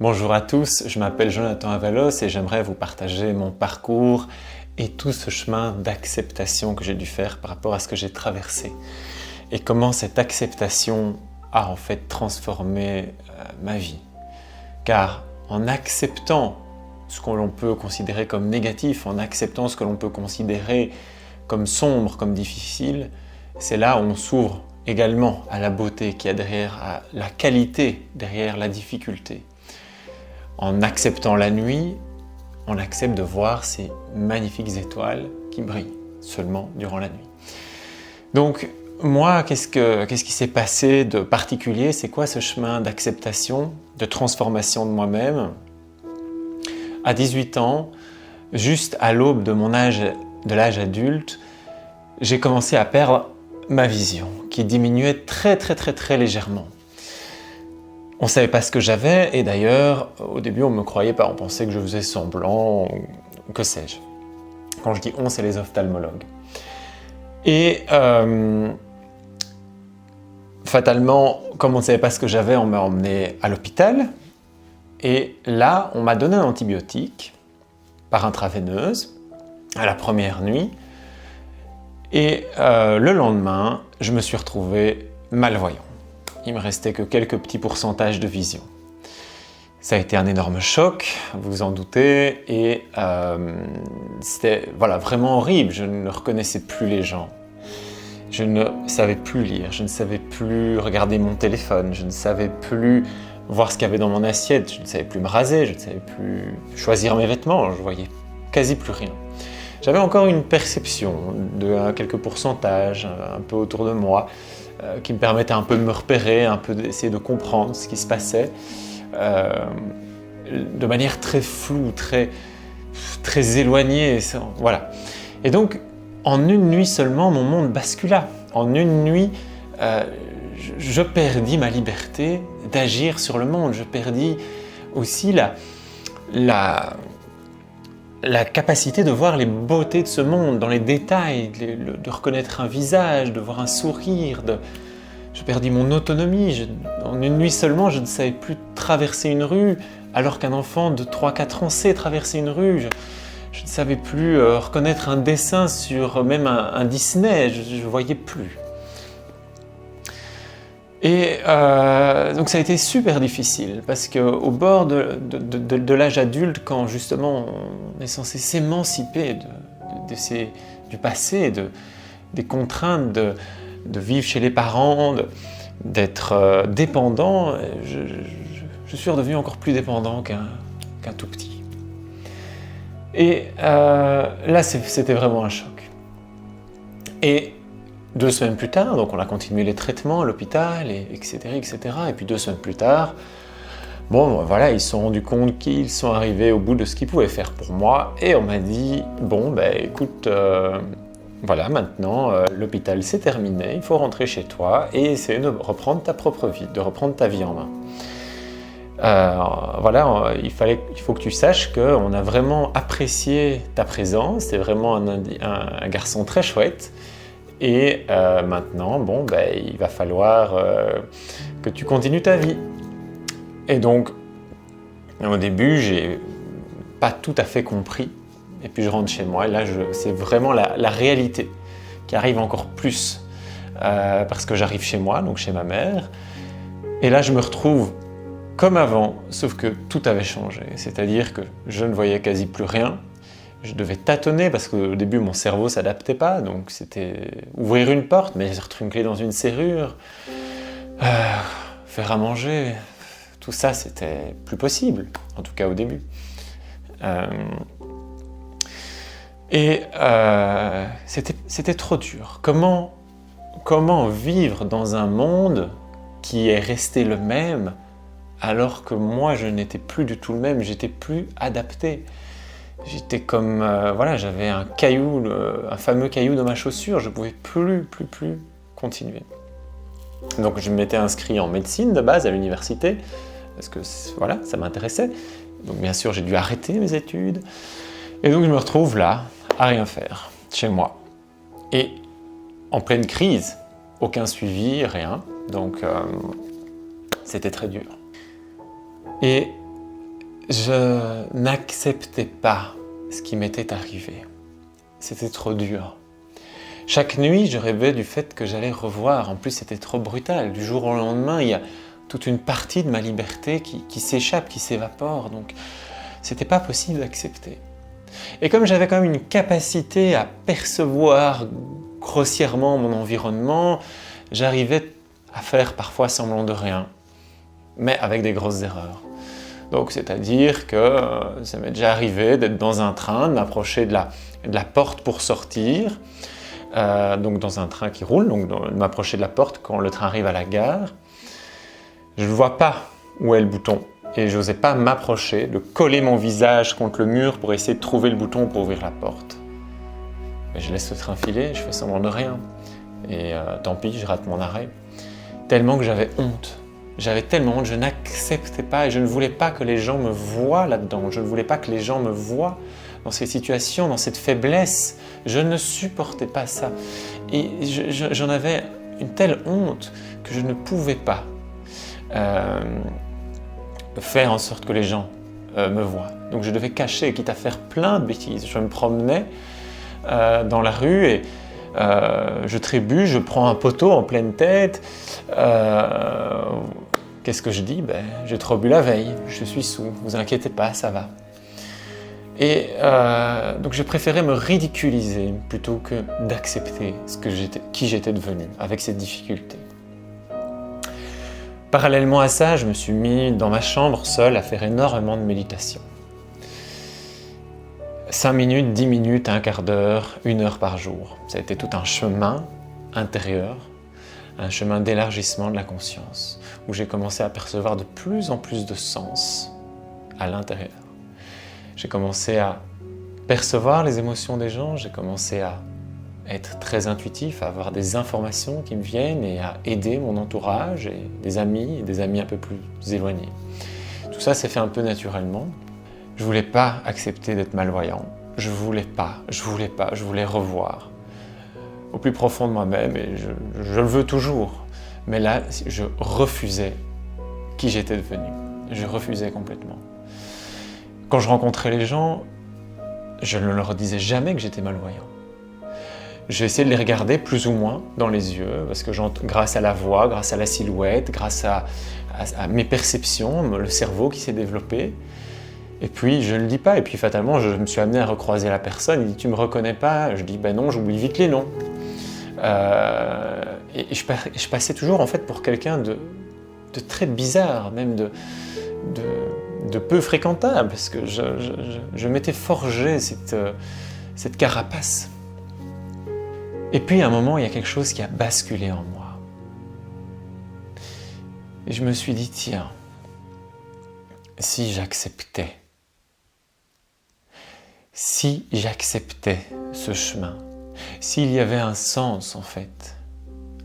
Bonjour à tous, je m'appelle Jonathan Avalos et j'aimerais vous partager mon parcours et tout ce chemin d'acceptation que j'ai dû faire par rapport à ce que j'ai traversé. Et comment cette acceptation a en fait transformé ma vie. Car en acceptant ce que l'on peut considérer comme négatif, en acceptant ce que l'on peut considérer comme sombre, comme difficile, c'est là où on s'ouvre également à la beauté qu'il y a derrière, à la qualité derrière la difficulté. En acceptant la nuit, on accepte de voir ces magnifiques étoiles qui brillent seulement durant la nuit. Donc moi, qu'est-ce qui s'est passé de particulier? C'est quoi ce chemin d'acceptation, de transformation de moi-même? À 18 ans, juste à l'aube de l'âge adulte, j'ai commencé à perdre ma vision, qui diminuait très légèrement. On ne savait pas ce que j'avais, et d'ailleurs, au début, on ne me croyait pas, on pensait que je faisais semblant, ou que sais-je. Quand je dis on, c'est les ophtalmologues. Et fatalement, comme on ne savait pas ce que j'avais, on m'a emmené à l'hôpital, et là, on m'a donné un antibiotique par intraveineuse, à la première nuit, et le lendemain, je me suis retrouvé malvoyant. Il me restait que quelques petits pourcentages de vision. Ça a été un énorme choc, vous vous en doutez, et c'était vraiment horrible. Je ne reconnaissais plus les gens. Je ne savais plus lire, je ne savais plus regarder mon téléphone, je ne savais plus voir ce qu'il y avait dans mon assiette, je ne savais plus me raser, je ne savais plus choisir mes vêtements, je voyais quasi plus rien. J'avais encore une perception de quelques pourcentages un peu autour de moi, qui me permettait un peu de me repérer, un peu d'essayer de comprendre ce qui se passait, de manière très floue, très éloignée. Voilà. Et donc, en une nuit seulement, mon monde bascula. En une nuit, je perdis ma liberté d'agir sur le monde. Je perdis aussi la capacité de voir les beautés de ce monde dans les détails, de reconnaître un visage, de voir un sourire. Je perdis mon autonomie. En une nuit seulement, je ne savais plus traverser une rue, alors qu'un enfant de 3-4 ans sait traverser une rue. Je ne savais plus reconnaître un dessin sur même un Disney, je ne voyais plus. Et donc ça a été super difficile, parce qu'au bord de l'âge adulte, quand justement on est censé s'émanciper du passé, des contraintes de vivre chez les parents, d'être dépendant, je suis redevenu encore plus dépendant qu'un tout petit. Et là, c'était vraiment un choc. Et 2 semaines plus tard, donc on a continué les traitements à l'hôpital, etc. Et puis 2 semaines plus tard, ils se sont rendus compte qu'ils sont arrivés au bout de ce qu'ils pouvaient faire pour moi. Et on m'a dit, écoute, maintenant, l'hôpital c'est terminé, il faut rentrer chez toi et essayer de reprendre ta propre vie, de reprendre ta vie en main. Il faut que tu saches qu'on a vraiment apprécié ta présence, c'est vraiment un garçon très chouette. Et maintenant, il va falloir que tu continues ta vie. Et donc, au début, j'ai pas tout à fait compris. Et puis je rentre chez moi, et là, c'est vraiment la réalité qui arrive encore plus. Parce que j'arrive chez moi, donc chez ma mère. Et là, je me retrouve comme avant, sauf que tout avait changé. C'est-à-dire que je ne voyais quasi plus rien. Je devais tâtonner parce qu'au début, mon cerveau ne s'adaptait pas. Donc, c'était ouvrir une porte, mais être une clé dans une serrure, faire à manger, tout ça, c'était plus possible, en tout cas au début. C'était trop dur. Comment vivre dans un monde qui est resté le même alors que moi, je n'étais plus du tout le même, j'étais plus adapté. J'étais comme, j'avais un caillou, un fameux caillou dans ma chaussure, je ne pouvais plus continuer. Donc je m'étais inscrit en médecine de base à l'université, parce que ça m'intéressait. Donc bien sûr, j'ai dû arrêter mes études. Et donc je me retrouve là, à rien faire, chez moi. Et en pleine crise, aucun suivi, rien. Donc c'était très dur. Et je n'acceptais pas ce qui m'était arrivé. C'était trop dur. Chaque nuit, je rêvais du fait que j'allais revoir. En plus, c'était trop brutal. Du jour au lendemain, il y a toute une partie de ma liberté qui s'échappe, qui s'évapore. Donc, c'était pas possible d'accepter. Et comme j'avais quand même une capacité à percevoir grossièrement mon environnement, j'arrivais à faire parfois semblant de rien, mais avec des grosses erreurs. Donc, c'est-à-dire que ça m'est déjà arrivé d'être dans un train, de m'approcher de la porte pour sortir, donc dans un train qui roule, donc de m'approcher de la porte quand le train arrive à la gare. Je ne vois pas où est le bouton et je n'osais pas m'approcher, de coller mon visage contre le mur pour essayer de trouver le bouton pour ouvrir la porte. Mais je laisse le train filer, je fais semblant de rien. Et tant pis, je rate mon arrêt. Tellement que j'avais honte. J'avais tellement honte, je n'acceptais pas et je ne voulais pas que les gens me voient là-dedans. Je ne voulais pas que les gens me voient dans ces situations, dans cette faiblesse. Je ne supportais pas ça. Et j'en avais une telle honte que je ne pouvais pas faire en sorte que les gens me voient. Donc je devais cacher, quitte à faire plein de bêtises. Je me promenais dans la rue et je trébuche, je prends un poteau en pleine tête. Qu'est-ce que je dis? J'ai trop bu la veille, je suis saoul, vous inquiétez pas, ça va. Et donc j'ai préféré me ridiculiser plutôt que d'accepter qui j'étais devenu avec cette difficulté. Parallèlement à ça, je me suis mis dans ma chambre seul à faire énormément de méditation. 5 minutes, 10 minutes, un quart d'heure, 1 heure par jour. Ça a été tout un chemin intérieur, un chemin d'élargissement de la conscience, où j'ai commencé à percevoir de plus en plus de sens à l'intérieur. J'ai commencé à percevoir les émotions des gens, j'ai commencé à être très intuitif, à avoir des informations qui me viennent et à aider mon entourage et des amis un peu plus éloignés. Tout ça s'est fait un peu naturellement. Je voulais pas accepter d'être malvoyant. Je voulais revoir au plus profond de moi-même et je le veux toujours. Mais là, je refusais qui j'étais devenu. Je refusais complètement. Quand je rencontrais les gens, je ne leur disais jamais que j'étais malvoyant. J'ai essayé de les regarder plus ou moins dans les yeux, parce que grâce à la voix, grâce à la silhouette, grâce à mes perceptions, le cerveau qui s'est développé. Et puis je ne le dis pas, et puis fatalement je me suis amené à recroiser la personne, il dit « tu me reconnais pas ?» Je dis « ben non, j'oublie vite les noms ». Et je passais toujours en fait pour quelqu'un de très bizarre, même de peu fréquentable, parce que je m'étais forgé cette carapace. Et puis à un moment, il y a quelque chose qui a basculé en moi. Et je me suis dit, tiens, si j'acceptais ce chemin, s'il y avait un sens en fait,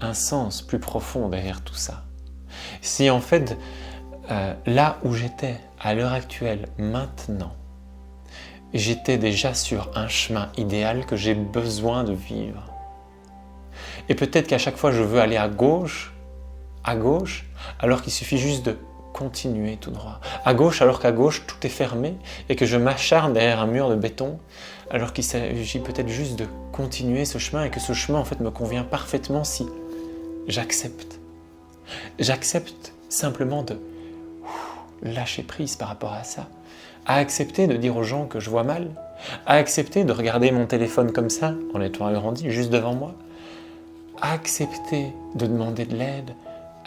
un sens plus profond derrière tout ça, si en fait, là où j'étais, à l'heure actuelle, maintenant, j'étais déjà sur un chemin idéal que j'ai besoin de vivre. Et peut-être qu'à chaque fois je veux aller à gauche, alors qu'il suffit juste de continuer tout droit. À gauche, alors qu'à gauche, tout est fermé et que je m'acharne derrière un mur de béton, alors qu'il s'agit peut-être juste de continuer ce chemin et que ce chemin en fait me convient parfaitement si j'accepte. J'accepte simplement de lâcher prise par rapport à ça, à accepter de dire aux gens que je vois mal, à accepter de regarder mon téléphone comme ça, en étant agrandi, juste devant moi, à accepter de demander de l'aide,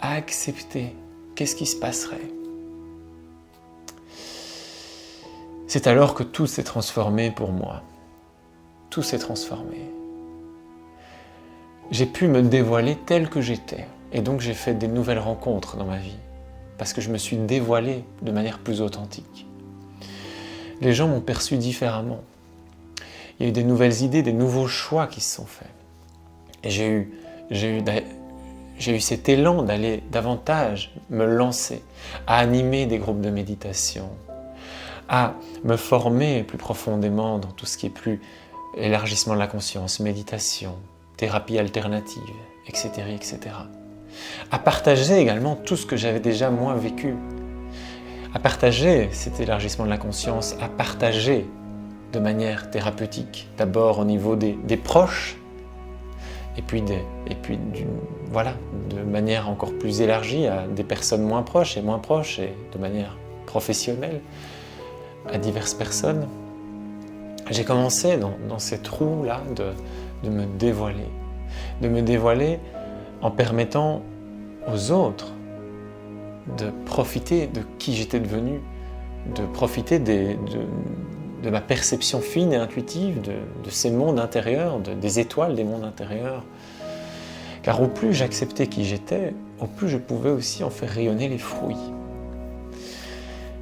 à accepter qu'est-ce qui se passerait. C'est alors que tout s'est transformé pour moi. Tout s'est transformé. J'ai pu me dévoiler tel que j'étais. Et donc j'ai fait des nouvelles rencontres dans ma vie. Parce que je me suis dévoilé de manière plus authentique. Les gens m'ont perçu différemment. Il y a eu des nouvelles idées, des nouveaux choix qui se sont faits. Et j'ai eu cet élan d'aller davantage me lancer, à animer des groupes de méditation, à me former plus profondément dans tout ce qui est plus élargissement de la conscience, méditation, thérapie alternative, etc., etc. À partager également tout ce que j'avais déjà moi vécu, à partager cet élargissement de la conscience, à partager de manière thérapeutique, d'abord au niveau des proches, et puis, voilà, de manière encore plus élargie à des personnes moins proches, et de manière professionnelle, à diverses personnes. J'ai commencé dans cette roue-là de me dévoiler en permettant aux autres de profiter de qui j'étais devenu, de profiter de ma perception fine et intuitive de ces mondes intérieurs, des étoiles des mondes intérieurs. Car au plus j'acceptais qui j'étais, au plus je pouvais aussi en faire rayonner les fruits.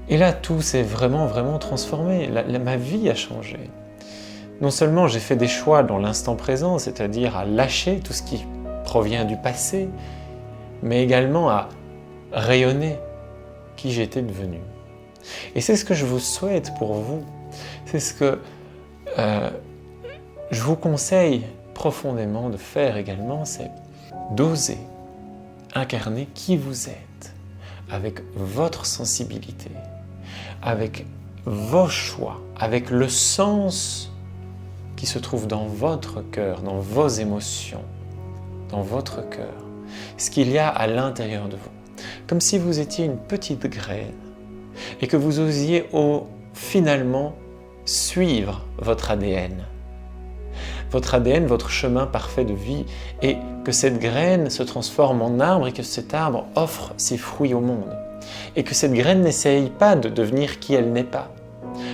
Et là, tout s'est vraiment transformé. Ma vie a changé. Non seulement j'ai fait des choix dans l'instant présent, c'est-à-dire à lâcher tout ce qui provient du passé, mais également à rayonner qui j'étais devenu. Et c'est ce que je vous souhaite pour vous. C'est ce que je vous conseille profondément de faire également, c'est d'oser incarner qui vous êtes, avec votre sensibilité, avec vos choix, avec le sens qui se trouve dans votre cœur, dans vos émotions, dans votre cœur, ce qu'il y a à l'intérieur de vous. Comme si vous étiez une petite graine et que vous osiez finalement suivre votre ADN, votre chemin parfait de vie, et que cette graine se transforme en arbre et que cet arbre offre ses fruits au monde. Et que cette graine n'essaye pas de devenir qui elle n'est pas.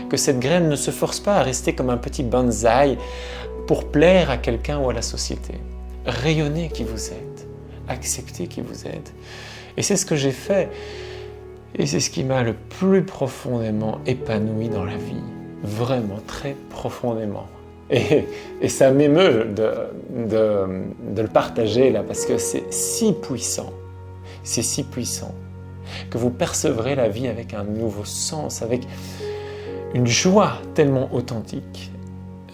Que cette graine ne se force pas à rester comme un petit bonsaï pour plaire à quelqu'un ou à la société. Rayonnez qui vous êtes, acceptez qui vous êtes. Et c'est ce que j'ai fait, et c'est ce qui m'a le plus profondément épanoui dans la vie, vraiment très profondément. Et ça m'émeut de le partager là, parce que c'est si puissant que vous percevrez la vie avec un nouveau sens, avec une joie tellement authentique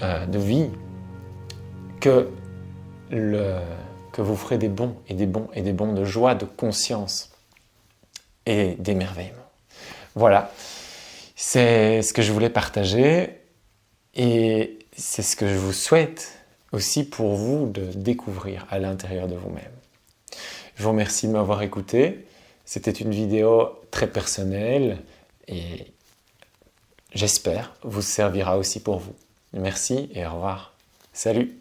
de vie que vous ferez des bons de joie, de conscience et d'émerveillement. Voilà, c'est ce que je voulais partager et c'est ce que je vous souhaite aussi pour vous de découvrir à l'intérieur de vous-même. Je vous remercie de m'avoir écouté. C'était une vidéo très personnelle et j'espère vous servira aussi pour vous. Merci et au revoir. Salut!